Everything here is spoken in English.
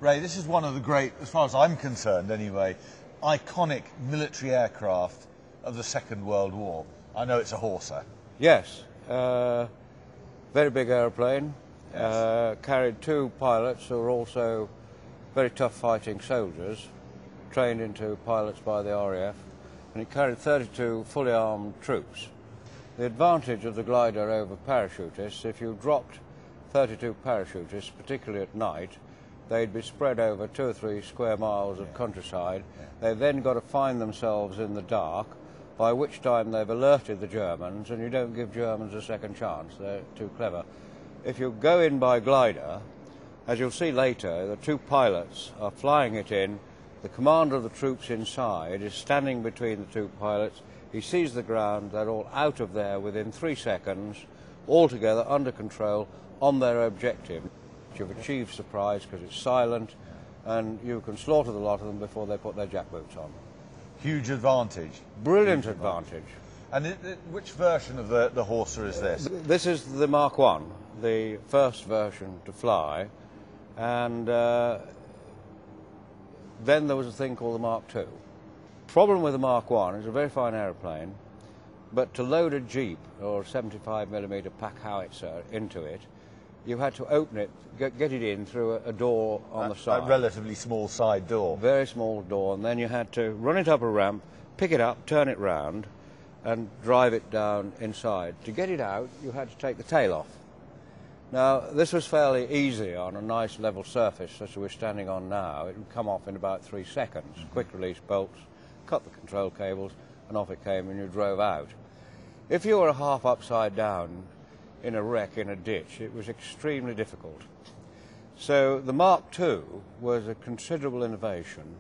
Ray, this is one of the great, as far as I'm concerned anyway, iconic military aircraft of the Second World War. I know it's a Horsa. Yes, very big aeroplane. Yes. Carried two pilots who were also very tough fighting soldiers, trained into pilots by the RAF, and it carried 32 fully armed troops. The advantage of the glider over parachutists, if you dropped 32 parachutists, particularly at night, they'd be spread over 2 or 3 square miles of countryside. They've then got to find themselves in the dark, by which time they've alerted the Germans, and you don't give Germans a second chance. They're too clever. If you go in by glider, as you'll see later, the two pilots are flying it in. The commander of the troops inside is standing between the two pilots. He sees the ground. They're all out of there within 3 seconds, all together under control on their objective. You've achieved surprise because it's silent, and you can slaughter the lot of them before they put their jackboots on. Huge advantage. Brilliant advantage. And which version of the Horsa is this? This is the Mk1, the first version to fly, and then there was a thing called the Mk2. Problem with the Mk1 is a very fine aeroplane, but to load a Jeep or a 75mm pack howitzer into it, you had to open it, get it in through a door on the side. A relatively small side door. Very small door, and then you had to run it up a ramp, pick it up, turn it round, and drive it down inside. To get it out, you had to take the tail off. Now, this was fairly easy on a nice level surface, such as we're standing on now. It would come off in about 3 seconds. Quick release bolts, cut the control cables, and off it came, and you drove out. If you were half upside down in a wreck in a ditch, it was extremely difficult. So the Mk2 was a considerable innovation.